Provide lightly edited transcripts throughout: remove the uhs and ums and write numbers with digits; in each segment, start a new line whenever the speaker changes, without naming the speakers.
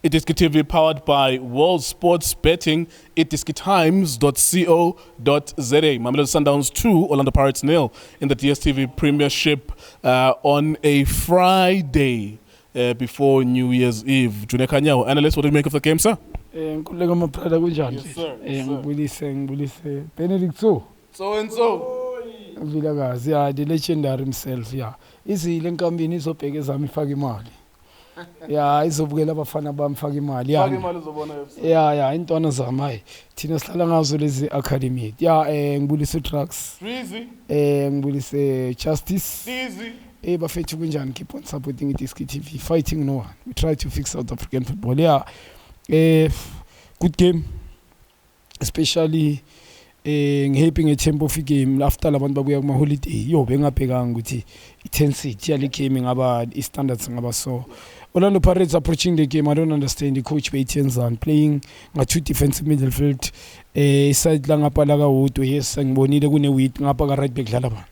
iDiskiTV powered by World Sports Betting, iDiskiTimes.co.za. Mamelodi Sundowns 2, Orlando Pirates 0 in the DStv Premiership on a Friday before New Year's Eve. Junior Khanye, Analyst, what do you make of the game, sir?
Yes, sir. Ngibulise Benedict
So and so.
Vilakazi, yeah, the legendary himself, yeah. Izile nkampini izobheka ezami ifaka imali. Yeah, izobukela abafana bami faka imali.
Faka imali uzobona FC.
Yeah, intwana zami hayi. Thina sihlala ngazo lezi academy. Yeah, ngibulise Trucks.
Easy.
Ngibulise Justice.
Easy.
Bafethu kunjani, keep on supporting iDiskiTV, fighting no one. We try to fix South African football. Yeah. Good game. Especially ngihaping ngetempo of game after labantu babuya kuma holiday yo bengabhekanga ukuthi intensity yale game ngaba standards ngaba so Orlando Pirates approaching the game. I don't understand the coach Baytenzan playing nga two defensive midfield side la ngapha la kawodo. Yes, ngibonile kune width ngapha ka right back dlala bani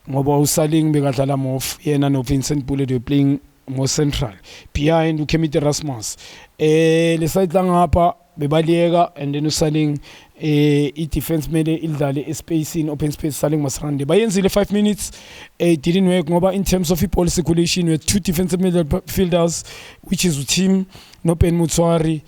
ngoba usaling bekadlala mof yena no Vincent Bullet were playing more central behind uKemite Rasmus le side la ngapha bebaliyeka and then usaling i-defense mele idlale space in open space saling masrande bayenzile 5 minutes didn't work ngoba in terms of ball circulation with two defensive midfielders which is team no Ben Mutswari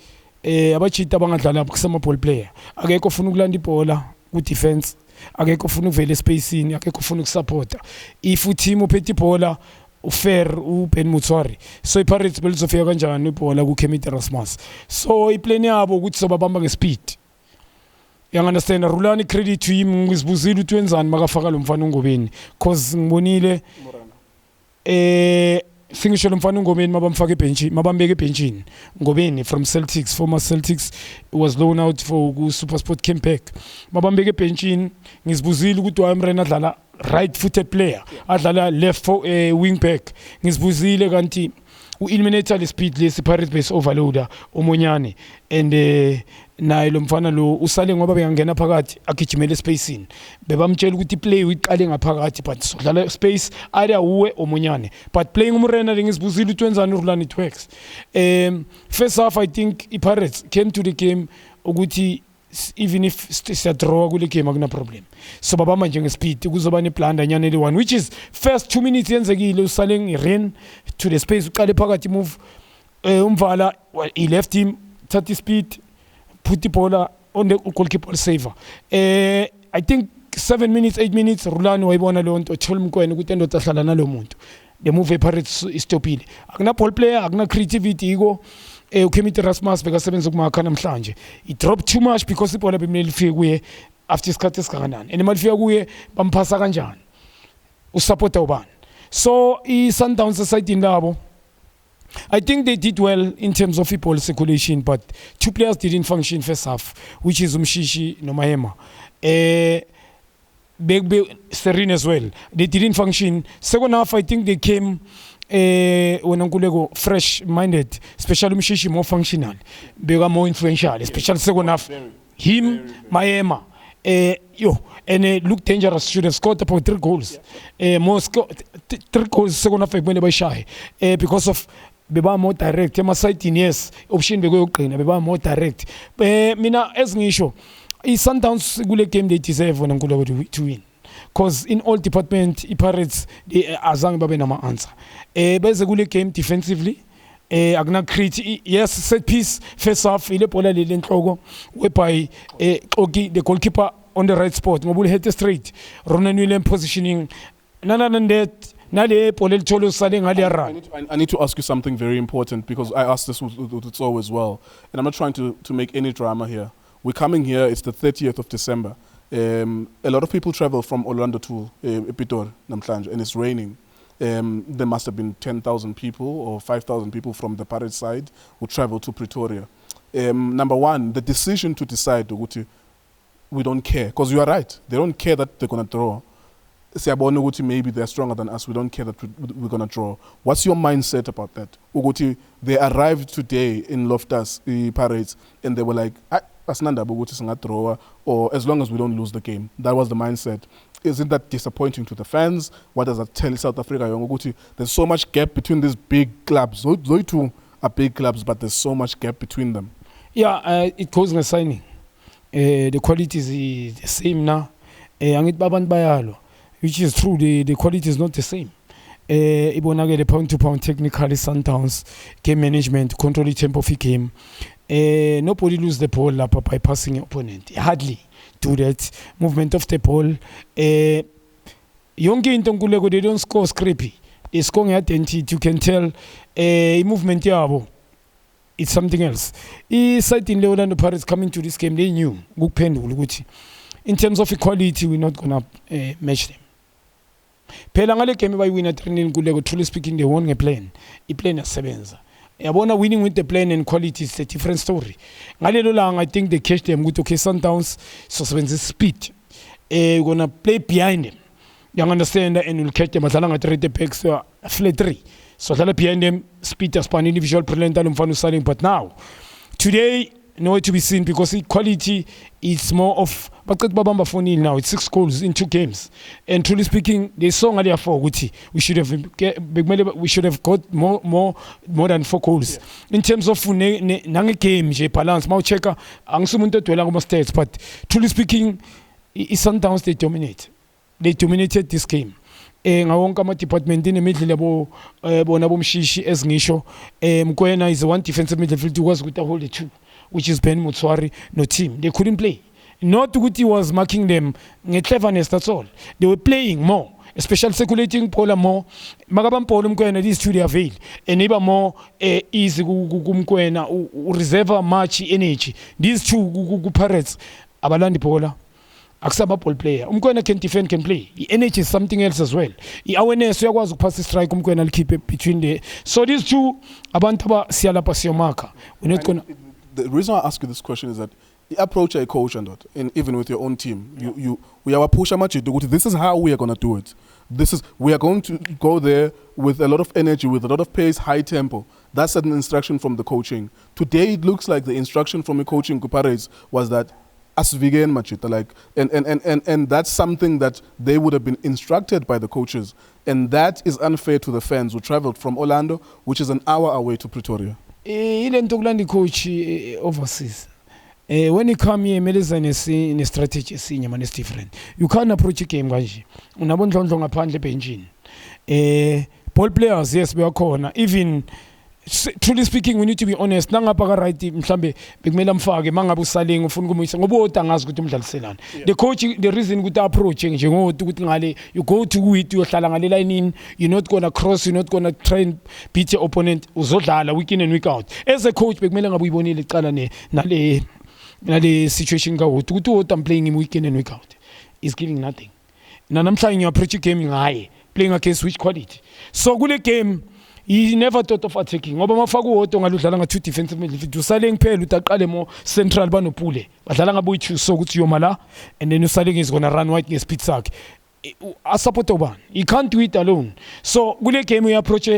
abachita bangadlala kusema ball player akekho ufuna ukulanda ibhola ku defense akekho ufuna uvele space in akekho ufuna ukusupporta if team uphethe ibhola ufair uBen Mutswari so iPirates belizofika kanjani ibhola kuKemite Rasmus so iplan yabo ukuthi sobabamba ngespeed. You understand? Rulani credit to him ngizibuzile ukuthi wenzani makafaka lo mfana uNgobeni cause ngibonile singisho lo mfana uNgobeni mabamfaka ebenchi mabambeke ebenchini Ngobeni from Celtics, former Celtics, was loaned out for SuperSport Campaign mabambeke ebenchini ngizibuzile ukuthi wayemrena adlala right footed player adlala left wing back ngizibuzile kanti u-eliminator le speed lesi Pirates base overloader omonyane and naye lo mfana lo usale ngoba bengangena phakathi agijimele spacing bebamtshela ukuthi play uyiqale ngaphakathi but sodlala space area uwe omonyane but playing umrena ngizibuzile ukuthi wenzani uRulani it works. First half I think iPirates came to the game ukuthi even if siyadraw kule game akuna problem so babamba nje ngespeed kuzoba neplan nyane le one which is first 2 minutes yenzekile usaleng ran to the space uqale phakathi move umvala he left him 30 speed put the ball on the goalkeeper saver. I think 7 minutes 8 minutes Rulani wayibona lo nto thola umkwena ukuthi endoda ahlala nalo muntu the move ePirates istopile akuna ball player akuna creativity iko uKemite Rasmus bekasebenza kumakha namhlanje he dropped too much because ibhola bemele lifike kuye after isikhathi esikanganani and malifika kuye bamphasa kanjani usupporta ubani so iSundowns side labo I think they did well in terms of ball circulation but two players didn't function first half which is Umshishi no Mahema Serene as well they didn't function. Second half I think they came when Angulego fresh minded, especially Umshishi more functional, bigger more influential, especially second half. Him, Mahema, and look dangerous. Should have scored about 3 goals. More 3 goals second half when they were shy because of beba more direct. My side yes, option be go beba more direct. Mina as ngisho, Sundowns gule game they deserve when Angulego to win. Because in all departments, iPirates azange babe nama answer. Bese kule game defensively, agna create yes set piece first half ile bola le lenhloko whereby Ogi the goalkeeper on the right spot ngobule head straight Ronan William positioning nana that nale bola lithola usale ngale run.
I need to ask you something very important because I asked this with Tso as well and I'm not trying to make any drama here. We're coming here, it's the 30th of December. A lot of people travel from Orlando to Epitor, Namhlanje, and it's raining. There must have been 10,000 people or 5,000 people from the Pirates side who travel to Pretoria. Number one, the decision to decide, we don't care, because you are right, they don't care that they're going to draw. Siyabona ukuthi maybe they're stronger than us, we don't care that we're going to draw. What's your mindset about that? Ukuthi, they arrived today in Loftus, the Pirates, and they were like, or as long as we don't lose the game. That was the mindset. Isn't that disappointing to the fans? What does that tell South Africa? There's so much gap between these big clubs. are big clubs, but there's so much gap between them.
Yeah, it goes with signing. The quality is the same now. Which is true, the quality is not the same. The pound-to-pound technically Sundowns, game management, control the tempo of the game. Nobody lose the ball by passing opponent. Hardly do that. Movement of the ball. Young in Tongulego, they don't score scrappy. They score identity. You can tell movement yabo. It's something else. Side in Orlando Pirates coming to this game, they knew. In terms of equality, we're not gonna match them. Pelangale came by winner training Gulego, truly speaking, they won a plane. A plane is sevenza. Abona winning with the plane and quality is a different story. I think they catch them with okay Sundowns, so speed. We're gonna play behind them. You understand that, and we'll catch them. Matalanga trade the packs flat 3. So behind them, speed as pan individual prelental and but now, today, nowhere to be seen because equality is more of now. It's 6 goals in 2 games, and truly speaking, they saw earlier for Guti. We should have got more than 4 goals. Yeah. In terms of nange game, balance. Mau checker, angsumuntu twela kuma stats, but truly speaking, Sundowns they dominate. They dominated this game. Ngawonke ama-department in-middle yabo bona bomshishi ezingisho Mkwena is one defensive midfield was with the whole 2, which is Ben Mutswari no team. They couldn't play. Not Guti was marking them cleverness, that's all. They were playing more, especially circulating Paula more. Magabam Paul Mkwena this to avail. And neighbor more easy Mkwena reserve much energy. These 2 Pirates abalandi Paula. Akusaba ball player. Umkwena can defend, can play. The energy is something else as well. The awareness uyakwazi ukupass strike umkwena will keep it between the. So these 2 abantu abasiyala pasiyomaka. We're not going.
The reason I ask you this question is that the approach I coach and that, and even with your own team, we are push much. This is how we are going to do it. We are going to go there with a lot of energy, with a lot of pace, high tempo. That's an instruction from the coaching. Today it looks like the instruction from the coaching Kupares was that asvigen machita, like, and that's something that they would have been instructed by the coaches, and that is unfair to the fans who traveled from Orlando, which is an hour away to Pretoria.
The coach overseas. When you come here, medicine is in a strategy, it's different. You can't approach a game, gaji. Unabonjong apandle penjin. Ball players, yes, we are corner. Even truly speaking, we need to be honest. Nangapaka right, mhlambe bekumela mfake mangabe usaling ufuna ukumisa ngoba utangazi ukuthi umdlaliselana. The coach, the reason ukuthi approaching njengokuthi ukuthi ngale you go to it uyohlala ngale line in, you're not going to cross, you're not going to try and beat your opponent, uzodlala week in and week out. As a coach bekumela ngabe uyibonile icala nale situation kawothi ukuthi what I'm playing him week in and week out is giving nothing. Namhlanje you approach game ngaye playing against which quality. So kule game he never thought of attacking. Ngoba mafaka uhoto ngaludlala nga 2 defensive midfield. Usaleng phela utaqale mo central banopule. Badlala ngabe uyi so ukuthi yomala and then usaleng is going to run wide ngespeed sakhe. Asupport oban. He can't do it alone. So kule game we approach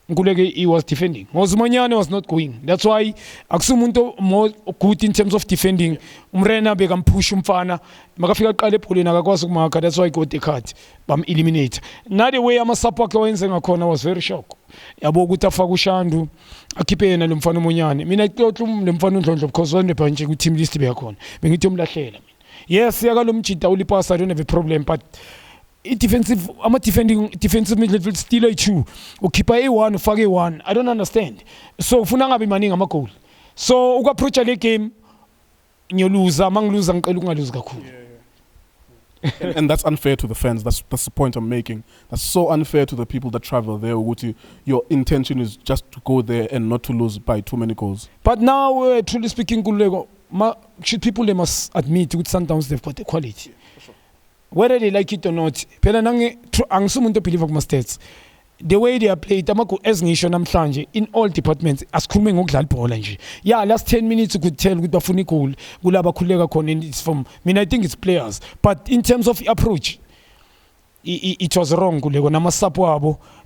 Nguleke he was defending. Manyane was not going. That's why akusumuntu more good in terms of defending. Umrena bekampush umfana. Makafika qale pole nakakwazi ukumaka. That's why he got the card. Bam eliminate. Now the way amasapo akhe wenze ngakhona was very shock. Yabo ukuthi afaka uShandu akhiphe yena lo mfana Monyane. Mina ixoxa lo mfana uNdlondlo because one bench ku team list beyakhona. Bengithi umlahlela mina. Yes, yakalo mjita ulipasa I don't have a problem but defensive midfield still a2 ukhipha a1 ufake a1 I don't understand so ufuna ngabe maningi ama goal so ukapproach le game ngiyoluza mangiluza ngicela ungaluzi kakhulu.
And that's unfair to the fans. That's the point I'm making. That's so unfair to the people that travel there. Your intention is just to go there and not to lose by too many goals.
But now truly speaking people they must admit with Sundowns they've got the quality. Whether they like it or not, the way they are played, in all departments, yeah, last 10 minutes you could tell with Bafuni goal, it's from, I think it's players. But in terms of approach, it was wrong.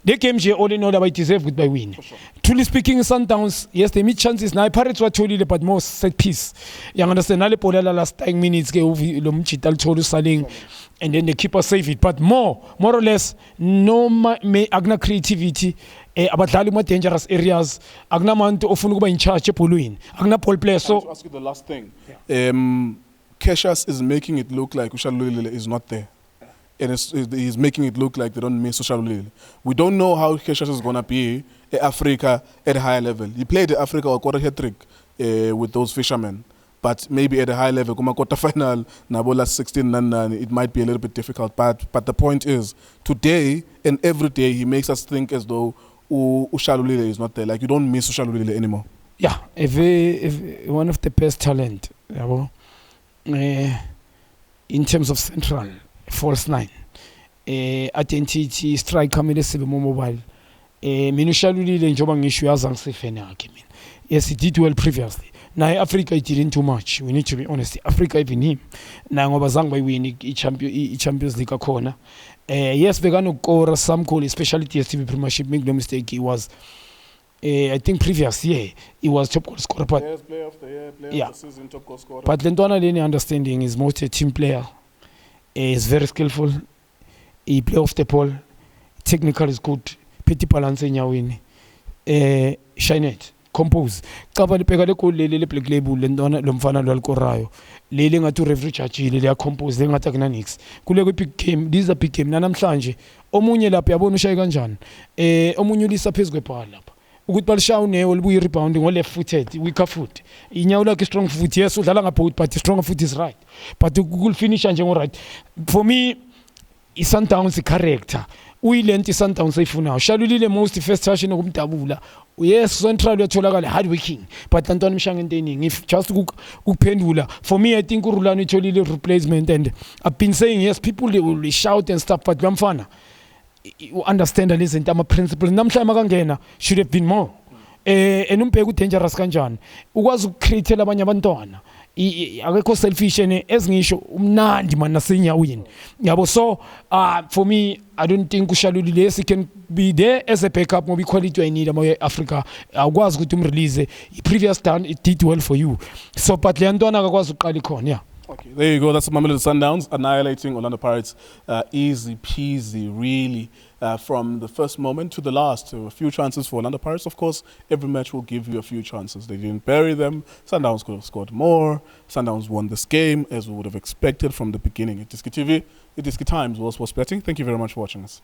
They came here all in all about deserve goodbye win. Sure. Truly speaking, Sundowns, yes, they meet chances. Now Pirates were totally but more set piece. You understand? Last 10 minutes, and then the keeper save it. But more or less, no agna creativity. Abadlali more dangerous areas. Agna man to often go in charge polluin. Agna ball player. So
to ask you the last thing. Cassius is making it look like Shalulile is not there. And he's making it look like they don't miss Shalulile. We don't know how Cassius is going to be in Africa at a higher level. He played in Africa or quarter hat-trick with those fishermen. But maybe at a high level, kuma quarter final, Nabola 16, it might be a little bit difficult. But the point is, today and every day, he makes us think as though Shalulile is not there. Like, you don't miss Shalulile anymore.
Yeah, if one of the best talent, in terms of central, false nine, identity, striker, mobile. Shalulile njoba ngisho yazangisifene yakhe mina. Yes, he did well previously. Now Africa it didn't too much. We need to be honest. Africa even him. Now ngoba zange bayiwini i-Champions League akhona. Yes, beganokora some goal, especially DStv Premiership. Make no mistake, he was I think previous year he was top goal scorer. But
player of the year, player of the season, top goal scorer.
But Lentwana Leni understanding is most a team player. He's very skillful. He play off the ball. Technical is good. Petty balance nyawini. Shinet. Compose kaba lipeka le goal lele black label lentona lomfana lwalikorayo lele ngathi referee chargile le compose le ngathi akuna nix kule ku big game. This is a big game namhlanje omunye lapha yabona ushaye kanjani omunye ulisa phezulu kwebhala lapha ukuthi balishaya uneyo libuye rebound ngo left footed weaker foot inyawo lakhe strong foot. Yes, udlala ngapha but strong foot is right, but ukul finish nje ngo right. For me i-Sundowns character uyilento i-Sundowns eyifunayo. Shalulile most first touch nokumdabula. Yes, central uyatholakala hard working, but Antoni mshanga into eningi. If just ukuphendula, for me I think uRulani utholile replacement, and I've been saying yes, people they will shout and stuff, but bamfana you understand the lesson, ama principles namhlanje makangena should have been more. And umbheka dangerous kanjani ukwazi ukcreate abanye abantwana akekho selfish ene ezingisho umnandi man nasenyawini yabo. So for me I don't think Shalulile he can be there as a backup ngoba quality I need ama Africa akwazi ukuthi umrelease previous done it did well for you. So but le ntwana akakwazi uqala ikhona. Yeah.
Okay, there you go. That's Mamelodi Sundowns annihilating Orlando Pirates. Easy peasy, really. From the first moment to the last. A few chances for Orlando Pirates, of course. Every match will give you a few chances. They didn't bury them. Sundowns could have scored more. Sundowns won this game, as we would have expected from the beginning. iDiskiTV, iDiski Times, World Sports Betting. Thank you very much for watching us.